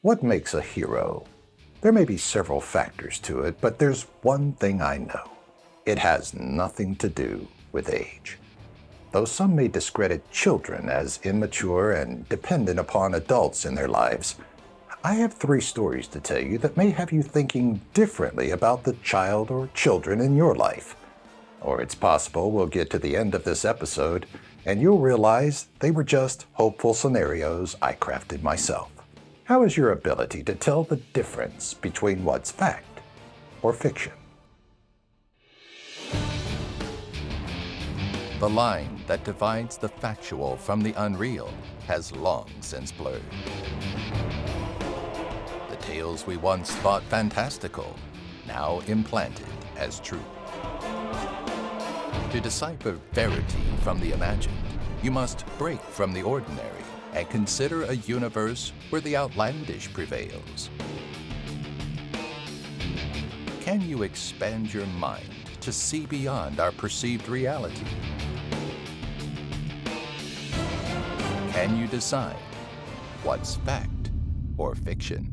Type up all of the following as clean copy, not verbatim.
What makes a hero? There may be several factors to it, but there's one thing I know. It has nothing to do with age. Though some may discredit children as immature and dependent upon adults in their lives, I have 3 stories to tell you that may have you thinking differently about the child or children in your life. Or it's possible we'll get to the end of this episode and you'll realize they were just hopeful scenarios I crafted myself. How is your ability to tell the difference between what's fact or fiction? The line that divides the factual from the unreal has long since blurred. The tales we once thought fantastical, now implanted as true. To decipher verity from the imagined, you must break from the ordinary and consider a universe where the outlandish prevails. Can you expand your mind to see beyond our perceived reality? Can you decide what's fact or fiction?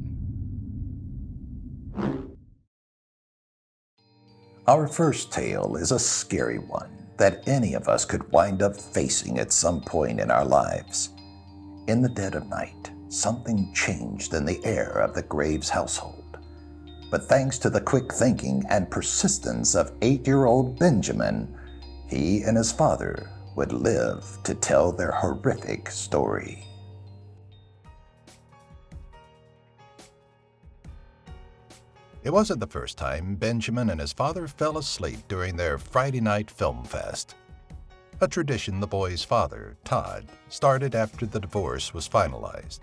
Our first tale is a scary one that any of us could wind up facing at some point in our lives. In the dead of night, something changed in the air of the Graves household. But thanks to the quick thinking and persistence of 8-year-old Benjamin, he and his father would live to tell their horrific story. It wasn't the first time Benjamin and his father fell asleep during their Friday night film fest. A tradition the boy's father, Todd, started after the divorce was finalized.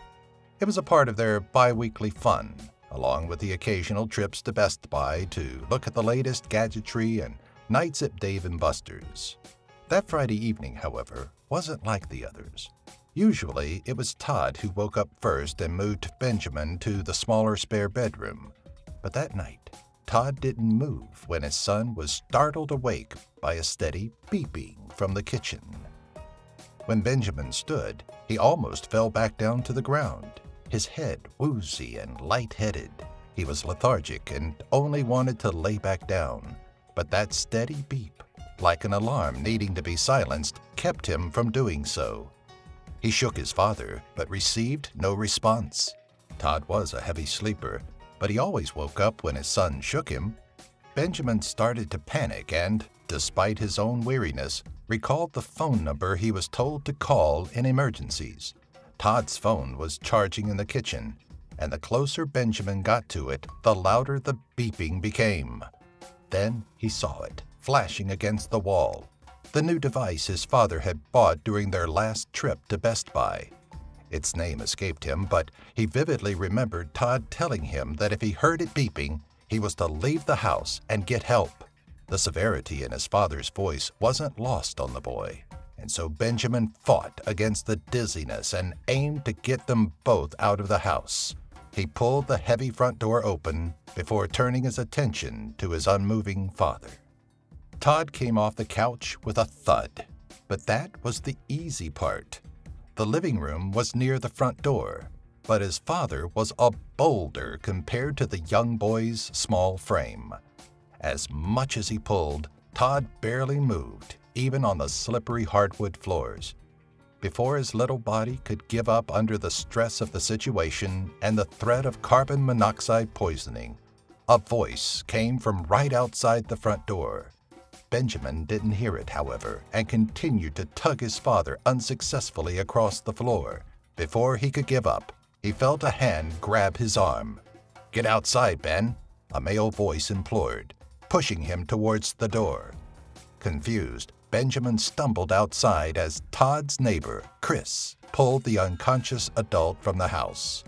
It was a part of their bi-weekly fun, along with the occasional trips to Best Buy to look at the latest gadgetry and nights at Dave & Buster's. That Friday evening, however, wasn't like the others. Usually, it was Todd who woke up first and moved Benjamin to the smaller spare bedroom. But that night, Todd didn't move when his son was startled awake by a steady beeping from the kitchen. When Benjamin stood, he almost fell back down to the ground, his head woozy and lightheaded. He was lethargic and only wanted to lay back down, but that steady beep, like an alarm needing to be silenced, kept him from doing so. He shook his father, but received no response. Todd was a heavy sleeper, but he always woke up when his son shook him. Benjamin started to panic and, despite his own weariness, recalled the phone number he was told to call in emergencies. Todd's phone was charging in the kitchen, and the closer Benjamin got to it, the louder the beeping became. Then he saw it, flashing against the wall, the new device his father had bought during their last trip to Best Buy. Its name escaped him, but he vividly remembered Todd telling him that if he heard it beeping, he was to leave the house and get help. The severity in his father's voice wasn't lost on the boy, and so Benjamin fought against the dizziness and aimed to get them both out of the house. He pulled the heavy front door open before turning his attention to his unmoving father. Todd came off the couch with a thud, but that was the easy part. The living room was near the front door, but his father was a boulder compared to the young boy's small frame. As much as he pulled, Todd barely moved, even on the slippery hardwood floors. Before his little body could give up under the stress of the situation and the threat of carbon monoxide poisoning, a voice came from right outside the front door. Benjamin didn't hear it, however, and continued to tug his father unsuccessfully across the floor. Before he could give up, he felt a hand grab his arm. "Get outside, Ben," a male voice implored, pushing him towards the door. Confused, Benjamin stumbled outside as Todd's neighbor, Chris, pulled the unconscious adult from the house.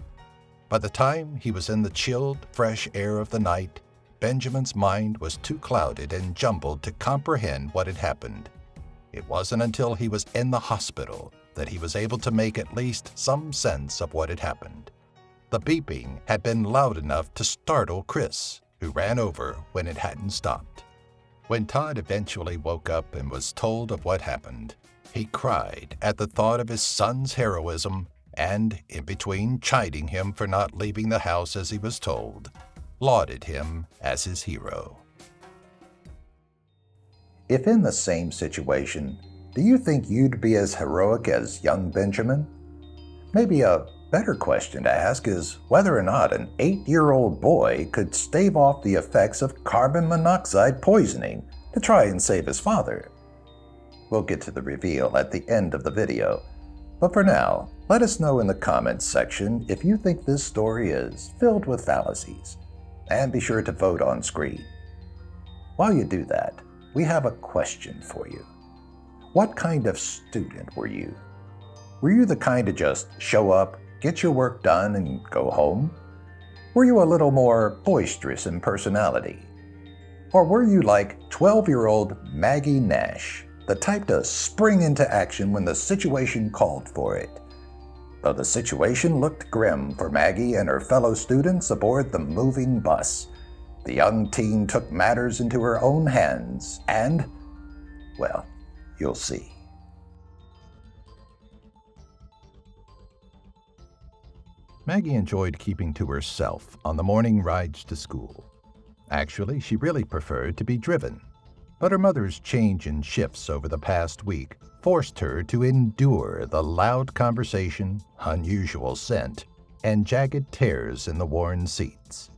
By the time he was in the chilled, fresh air of the night, Benjamin's mind was too clouded and jumbled to comprehend what had happened. It wasn't until he was in the hospital that he was able to make at least some sense of what had happened. The beeping had been loud enough to startle Chris, who ran over when it hadn't stopped. When Todd eventually woke up and was told of what happened, he cried at the thought of his son's heroism and, in between chiding him for not leaving the house as he was told, lauded him as his hero. If in the same situation, do you think you'd be as heroic as young Benjamin? Maybe a better question to ask is whether or not an 8-year-old boy could stave off the effects of carbon monoxide poisoning to try and save his father. We'll get to the reveal at the end of the video, but for now, let us know in the comments section if you think this story is filled with fallacies, and be sure to vote on screen. While you do that, we have a question for you. What kind of student were you? Were you the kind to just show up, get your work done, and go home? Were you a little more boisterous in personality? Or were you like 12-year-old Maggie Nash, the type to spring into action when the situation called for it? Though the situation looked grim for Maggie and her fellow students aboard the moving bus, the young teen took matters into her own hands and, well, you'll see. Maggie enjoyed keeping to herself on the morning rides to school. Actually, she really preferred to be driven, but her mother's change in shifts over the past week forced her to endure the loud conversation, unusual scent, and jagged tears in the worn seats.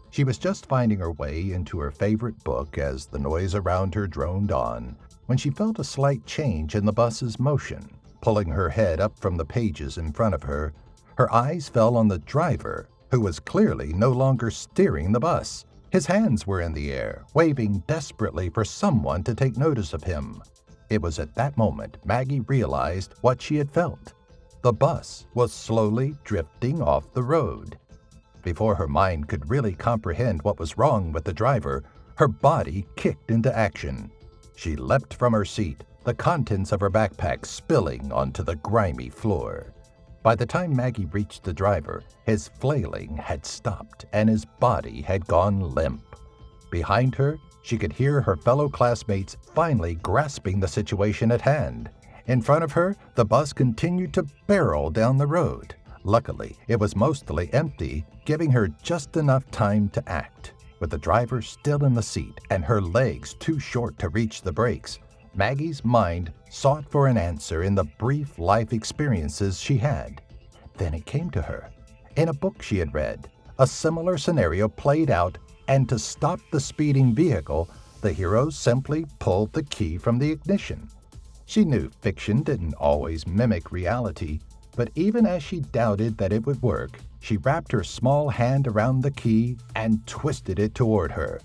She was just finding her way into her favorite book as the noise around her droned on when she felt a slight change in the bus's motion. Pulling her head up from the pages in front of her, her eyes fell on the driver, who was clearly no longer steering the bus. His hands were in the air, waving desperately for someone to take notice of him. It was at that moment Maggie realized what she had felt. The bus was slowly drifting off the road. Before her mind could really comprehend what was wrong with the driver, her body kicked into action. She leapt from her seat, the contents of her backpack spilling onto the grimy floor. By the time Maggie reached the driver, his flailing had stopped and his body had gone limp. Behind her, she could hear her fellow classmates finally grasping the situation at hand. In front of her, the bus continued to barrel down the road. Luckily, it was mostly empty, giving her just enough time to act. With the driver still in the seat and her legs too short to reach the brakes, Maggie's mind sought for an answer in the brief life experiences she had. Then it came to her. In a book she had read, a similar scenario played out, and to stop the speeding vehicle, the hero simply pulled the key from the ignition. She knew fiction didn't always mimic reality, but even as she doubted that it would work, she wrapped her small hand around the key and twisted it toward her.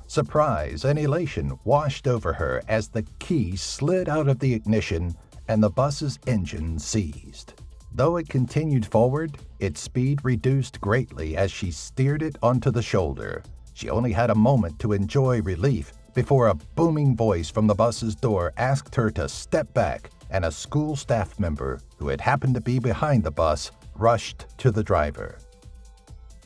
Surprise and elation washed over her as the key slid out of the ignition and the bus's engine seized. Though it continued forward, its speed reduced greatly as she steered it onto the shoulder. She only had a moment to enjoy relief before a booming voice from the bus's door asked her to step back, and a school staff member, who had happened to be behind the bus, rushed to the driver.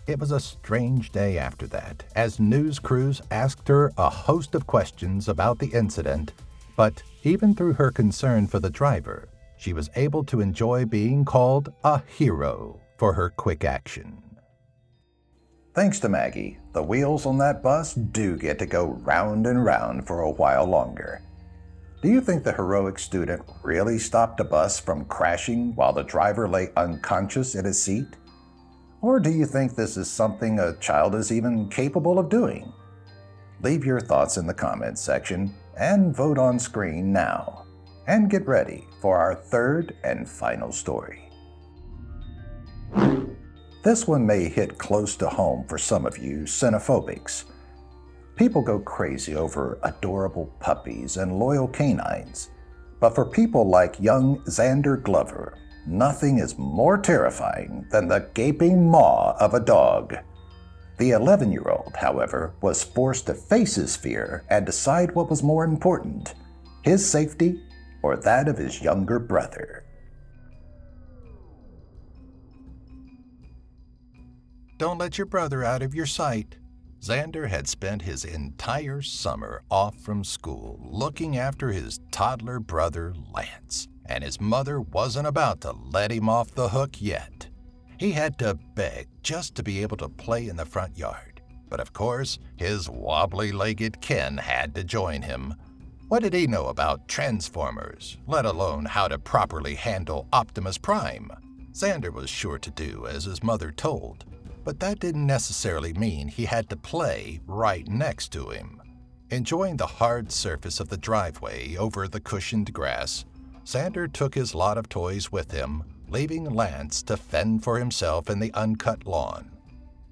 It was a strange day after that, as news crews asked her a host of questions about the incident, but even through her concern for the driver, she was able to enjoy being called a hero for her quick action. Thanks to Maggie, the wheels on that bus do get to go round and round for a while longer. Do you think the heroic student really stopped a bus from crashing while the driver lay unconscious in his seat? Or do you think this is something a child is even capable of doing? Leave your thoughts in the comments section and vote on screen now. And get ready for our third and final story. This one may hit close to home for some of you xenophobics. People go crazy over adorable puppies and loyal canines, but for people like young Xander Glover, nothing is more terrifying than the gaping maw of a dog. The 11-year-old, however, was forced to face his fear and decide what was more important, his safety or that of his younger brother. Don't let your brother out of your sight. Xander had spent his entire summer off from school looking after his toddler brother Lance, and his mother wasn't about to let him off the hook yet. He had to beg just to be able to play in the front yard. But of course, his wobbly-legged Ken had to join him. What did he know about Transformers, let alone how to properly handle Optimus Prime? Xander was sure to do as his mother told, but that didn't necessarily mean he had to play right next to him. Enjoying the hard surface of the driveway over the cushioned grass, Xander took his lot of toys with him, leaving Lance to fend for himself in the uncut lawn.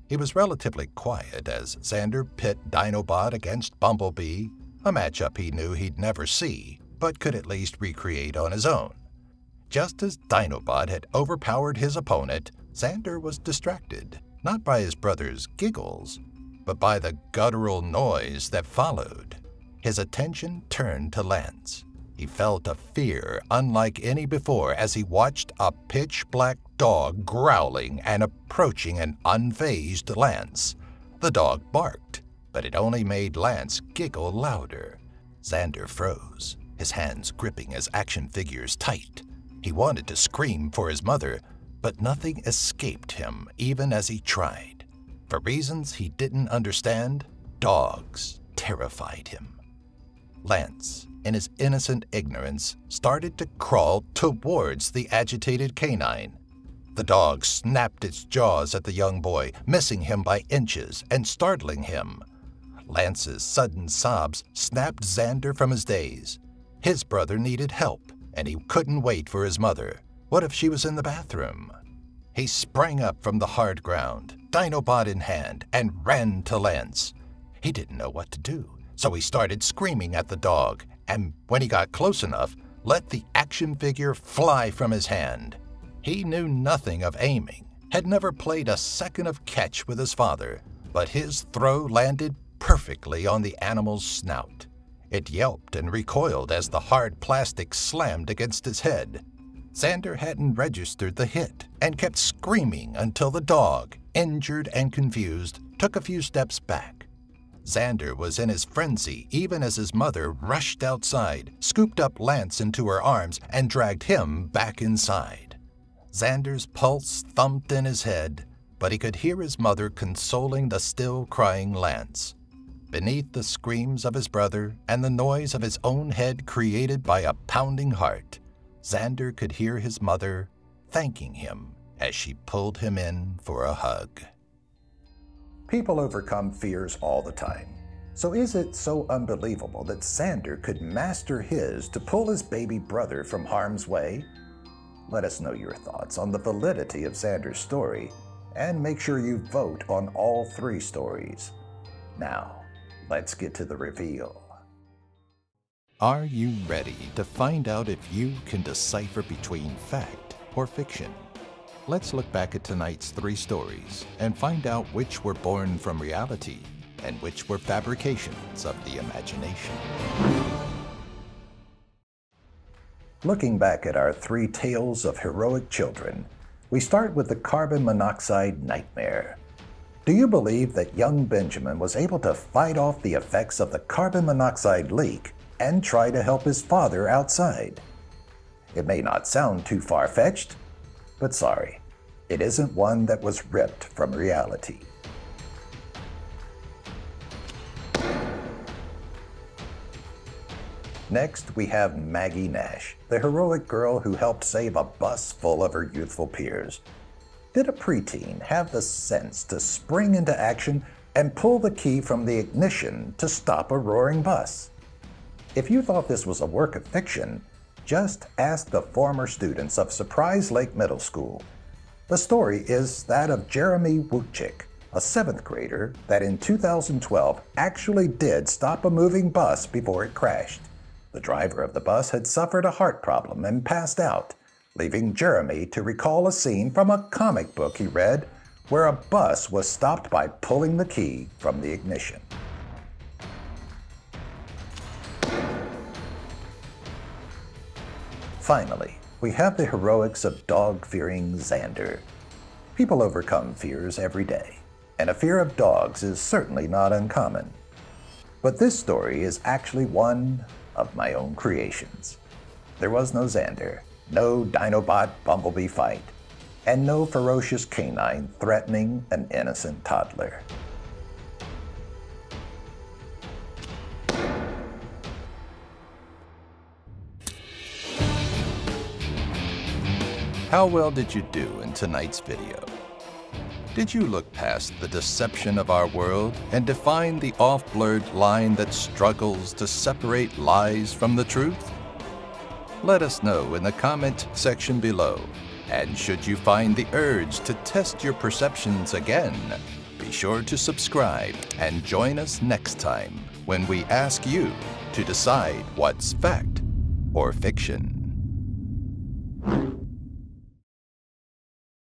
He was relatively quiet as Xander pit Dinobot against Bumblebee, a matchup he knew he'd never see, but could at least recreate on his own. Just as Dinobot had overpowered his opponent, Xander was distracted, not by his brother's giggles, but by the guttural noise that followed. His attention turned to Lance. He felt a fear unlike any before as he watched a pitch-black dog growling and approaching an unfazed Lance. The dog barked, but it only made Lance giggle louder. Xander froze, his hands gripping his action figures tight. He wanted to scream for his mother, but nothing escaped him even as he tried. For reasons he didn't understand, dogs terrified him. Lance, in his innocent ignorance, started to crawl towards the agitated canine. The dog snapped its jaws at the young boy, missing him by inches and startling him. Lance's sudden sobs snapped Xander from his daze. His brother needed help, and he couldn't wait for his mother. What if she was in the bathroom? He sprang up from the hard ground, Dinobot in hand, and ran to Lance. He didn't know what to do, so he started screaming at the dog, and when he got close enough, let the action figure fly from his hand. He knew nothing of aiming, had never played a second of catch with his father, but his throw landed perfectly on the animal's snout. It yelped and recoiled as the hard plastic slammed against his head. Xander hadn't registered the hit and kept screaming until the dog, injured and confused, took a few steps back. Xander was in his frenzy even as his mother rushed outside, scooped up Lance into her arms, and dragged him back inside. Xander's pulse thumped in his head, but he could hear his mother consoling the still crying Lance. Beneath the screams of his brother and the noise of his own head created by a pounding heart, Xander could hear his mother thanking him as she pulled him in for a hug. People overcome fears all the time. So is it so unbelievable that Xander could master his to pull his baby brother from harm's way? Let us know your thoughts on the validity of Xander's story, and make sure you vote on all 3 stories. Now, let's get to the reveal. Are you ready to find out if you can decipher between fact or fiction? Let's look back at tonight's 3 stories and find out which were born from reality and which were fabrications of the imagination. Looking back at our 3 tales of heroic children, we start with the carbon monoxide nightmare. Do you believe that young Benjamin was able to fight off the effects of the carbon monoxide leak and try to help his father outside? It may not sound too far-fetched, but sorry, it isn't one that was ripped from reality. Next, we have Maggie Nash, the heroic girl who helped save a bus full of her youthful peers. Did a preteen have the sense to spring into action and pull the key from the ignition to stop a roaring bus? If you thought this was a work of fiction, just ask the former students of Surprise Lake Middle School. The story is that of Jeremy Wuchik, a 7th grader that in 2012 actually did stop a moving bus before it crashed. The driver of the bus had suffered a heart problem and passed out, leaving Jeremy to recall a scene from a comic book he read where a bus was stopped by pulling the key from the ignition. Finally, we have the heroics of dog-fearing Xander. People overcome fears every day, and a fear of dogs is certainly not uncommon. But this story is actually one of my own creations. There was no Xander, no Dinobot Bumblebee fight, and no ferocious canine threatening an innocent toddler. How well did you do in tonight's video? Did you look past the deception of our world and define the off-blurred line that struggles to separate lies from the truth? Let us know in the comment section below. And should you find the urge to test your perceptions again, be sure to subscribe and join us next time when we ask you to decide what's fact or fiction.